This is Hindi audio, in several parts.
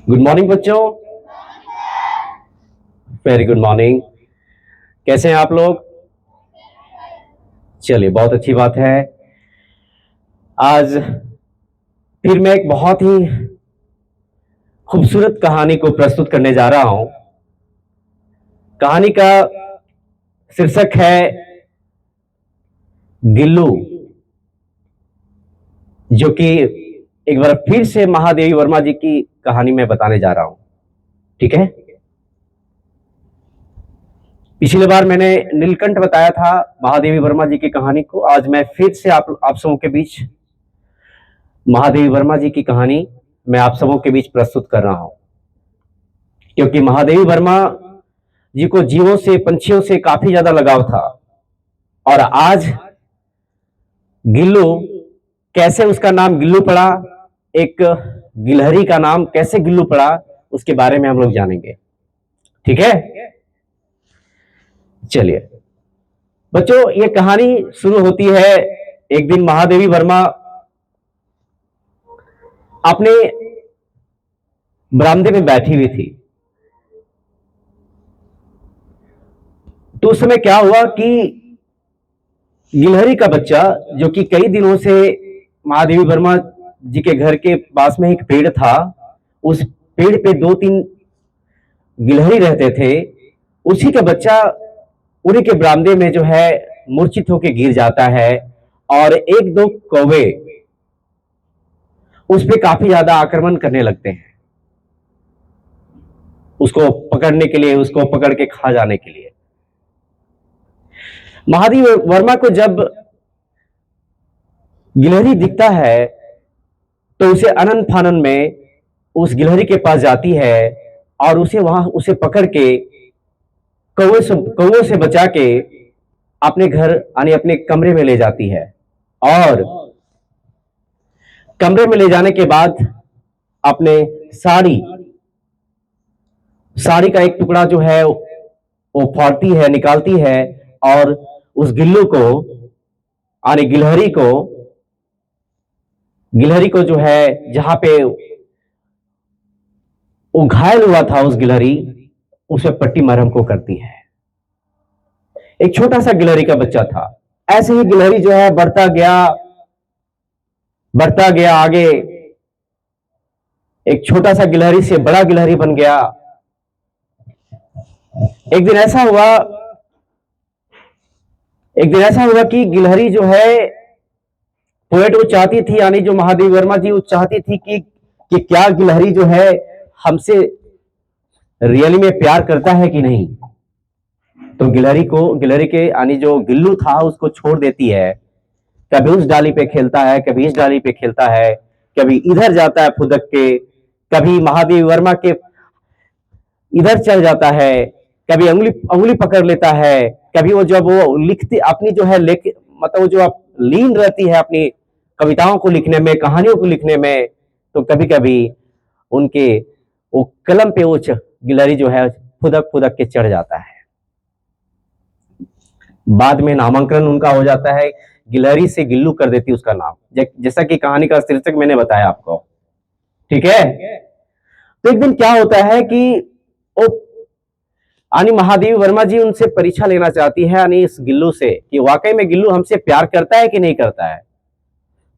गुड मॉर्निंग बच्चों। Very good morning. कैसे हैं आप लोग? चलिए, बहुत अच्छी बात है। आज फिर मैं एक बहुत ही खूबसूरत कहानी को प्रस्तुत करने जा रहा हूं। कहानी का शीर्षक है गिल्लू, जो कि एक बार फिर से महादेवी वर्मा जी की कहानी मैं बताने जा रहा हूं। ठीक है। पिछली बार मैंने नीलकंठ बताया था महादेवी वर्मा जी की कहानी को। आज मैं फिर से आप सबों के बीच महादेवी वर्मा जी की कहानी मैं आप सबों के बीच प्रस्तुत कर रहा हूं, क्योंकि महादेवी वर्मा जी को जीवों से, पंछियों से काफी ज्यादा लगाव था। और आज गिल्लू, कैसे उसका नाम गिल्लू पड़ा, एक गिलहरी का नाम कैसे गिल्लू पड़ा, उसके बारे में हम लोग जानेंगे। ठीक है। चलिए बच्चों, ये कहानी शुरू होती है। एक दिन महादेवी वर्मा अपने बरामदे में बैठी हुई थी। तो उस समय क्या हुआ कि गिलहरी का बच्चा, जो कि कई दिनों से महादेवी वर्मा जी के घर के पास में एक पेड़ था, उस पेड़ पे 2-3 गिलहरी रहते थे। उसी का बच्चा उन्हीं के बरामदे में जो है मूर्छित होकर गिर जाता है, और 1-2 कौवे उस पे काफी ज्यादा आक्रमण करने लगते हैं, उसको पकड़ने के लिए, उसको पकड़ के खा जाने के लिए। महादेवी वर्मा को जब गिलहरी दिखता है तो उसे अनन फानन में उस गिलहरी के पास जाती है और उसे पकड़ के कौवों से बचा के अपने घर यानी अपने कमरे में ले जाती है। और कमरे में ले जाने के बाद अपने साड़ी का एक टुकड़ा जो है वो फाड़ती है, निकालती है, और उस गिल्लू को यानी गिलहरी को जो है, जहां पे वो घायल हुआ था उस गिलहरी, उसे पट्टी मरहम को करती है। एक छोटा सा गिलहरी का बच्चा था। ऐसे ही गिलहरी जो है बढ़ता गया आगे। एक छोटा सा गिलहरी से बड़ा गिलहरी बन गया। एक दिन ऐसा हुआ कि गिलहरी जो है, पोएट वो चाहती थी, यानी जो महादेवी वर्मा जी वो चाहती थी कि क्या गिलहरी जो है हमसे रियली में प्यार करता है कि नहीं। तो गिलहरी के यानी जो गिल्लू था उसको छोड़ देती है। कभी उस डाली पे खेलता है, कभी इस डाली पे खेलता है, कभी इधर जाता है फुदक के, कभी महादेवी वर्मा के इधर चल जाता है, कभी अंगुली पकड़ लेता है, कभी वो जब वो लिखती अपनी जो है मतलब वो जो आप लीन रहती है अपनी कविताओं को लिखने में, कहानियों को लिखने में, तो कभी कभी उनके वो कलम पे वो गिलहरी जो है फुदक के चढ़ जाता है। बाद में नामांकन उनका हो जाता है, गिलहरी से गिल्लू कर देती उसका नाम, जैसा कि कहानी का शीर्षक मैंने बताया आपको। ठीक है। तो एक दिन क्या होता है कि वो यानी महादेवी वर्मा जी उनसे परीक्षा लेना चाहती है, यानी इस गिल्लू से, कि वाकई में गिल्लू हमसे प्यार करता है कि नहीं करता है।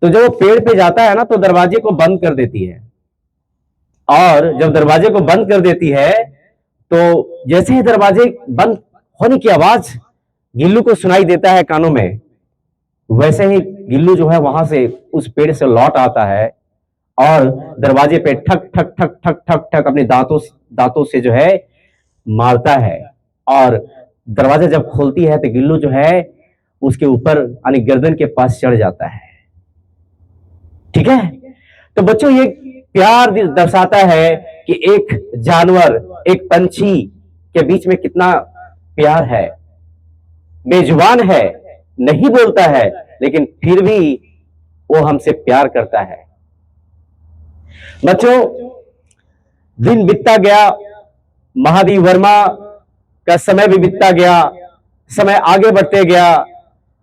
तो जब वो पेड़ पे जाता है ना, तो दरवाजे को बंद कर देती है। और जब दरवाजे को बंद कर देती है, तो जैसे ही दरवाजे बंद होने की आवाज गिल्लू को सुनाई देता है कानों में, वैसे ही गिल्लू जो है वहां से उस पेड़ से लौट आता है और दरवाजे पे ठक ठक ठक ठक ठक ठक अपने दांतों से जो है मारता है। और दरवाजा जब खोलती है तो गिल्लू जो है उसके ऊपर यानी गर्दन के पास चढ़ जाता है। ठीक है। तो बच्चों, ये प्यार दर्शाता है कि एक जानवर, एक पंछी के बीच में कितना प्यार है। बेजुबान है, नहीं बोलता है, लेकिन फिर भी वो हमसे प्यार करता है। बच्चों, दिन बीतता गया, महादेवी वर्मा का समय भी बीतता गया, समय आगे बढ़ते गया।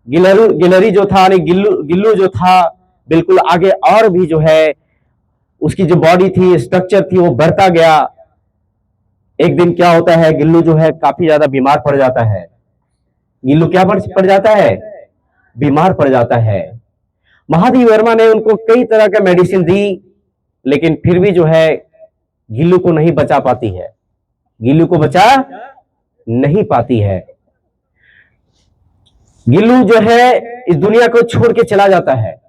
गिलहरी जो था, गिल्लू जो था, बिल्कुल आगे और भी जो है उसकी जो बॉडी थी, स्ट्रक्चर थी, वो बढ़ता गया। एक दिन क्या होता है, गिल्लू जो है काफी ज्यादा बीमार पड़ जाता है। गिल्लू क्या पड़ जाता है? बीमार पड़ जाता है। महादेवी वर्मा ने उनको कई तरह का मेडिसिन दी, लेकिन फिर भी जो है गिल्लू को नहीं बचा पाती है, गिल्लू को बचा नहीं पाती है। गिल्लू जो है इस दुनिया को छोड़ के चला जाता है,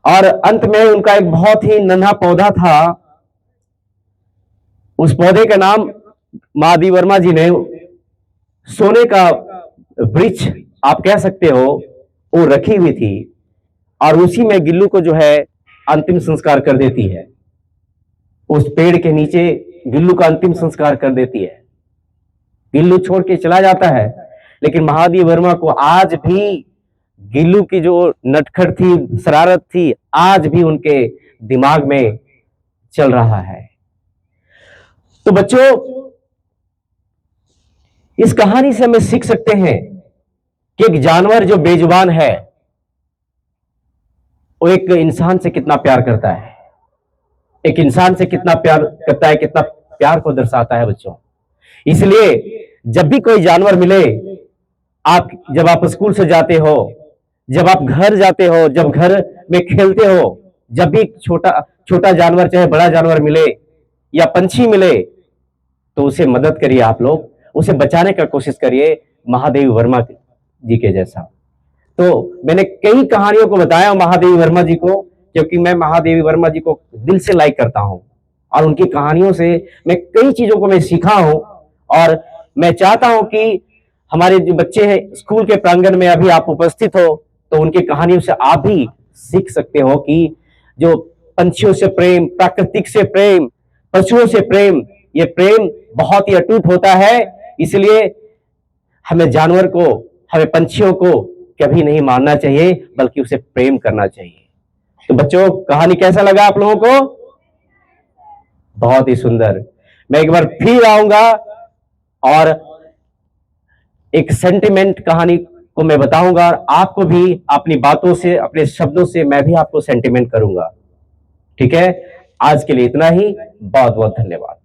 और अंत में उनका एक बहुत ही नन्हा पौधा था। उस पौधे का नाम महादेवी वर्मा जी ने सोने का वृक्ष आप कह सकते हो वो रखी हुई थी, और उसी में गिल्लू को जो है अंतिम संस्कार कर देती है। उस पेड़ के नीचे गिल्लू का अंतिम संस्कार कर देती है। गिल्लू छोड़ के चला जाता है, लेकिन महादेवी वर्मा को आज भी गिल्लू की जो नटखट थी, शरारत थी, आज भी उनके दिमाग में चल रहा है। तो बच्चों, इस कहानी से हमें सीख सकते हैं कि एक जानवर जो बेजुबान है वो एक इंसान से कितना प्यार करता है, एक इंसान से कितना प्यार करता है, कितना प्यार को दर्शाता है बच्चों। इसलिए जब भी कोई जानवर मिले, जब आप स्कूल से जाते हो, जब आप घर जाते हो, जब घर में खेलते हो, जब भी छोटा जानवर चाहे बड़ा जानवर मिले या पंछी मिले, तो उसे मदद करिए, आप लोग उसे बचाने का कोशिश करिए, महादेवी वर्मा जी के जैसा। तो मैंने कई कहानियों को बताया महादेवी वर्मा जी को, क्योंकि मैं महादेवी वर्मा जी को दिल से लाइक करता हूं, और उनकी कहानियों से मैं कई चीजों को मैं सीखा हूं। और मैं चाहता हूं कि हमारे जो बच्चे हैं स्कूल के प्रांगण में अभी आप उपस्थित हो, तो उनकी कहानियों से आप भी सीख सकते हो कि जो पंछियों से प्रेम, प्राकृतिक से प्रेम, पशुओं से प्रेम, ये प्रेम बहुत ही अटूट होता है। इसलिए हमें जानवर को, हमें पंछियों को कभी नहीं मारना चाहिए, बल्कि उसे प्रेम करना चाहिए। तो बच्चों, कहानी कैसा लगा आप लोगों को? बहुत ही सुंदर। मैं एक बार फिर आऊंगा और एक सेंटिमेंट कहानी को मैं बताऊंगा, और आपको भी अपनी बातों से, अपने शब्दों से मैं भी आपको सेंटिमेंट करूंगा। ठीक है? आज के लिए इतना ही। बहुत बहुत धन्यवाद।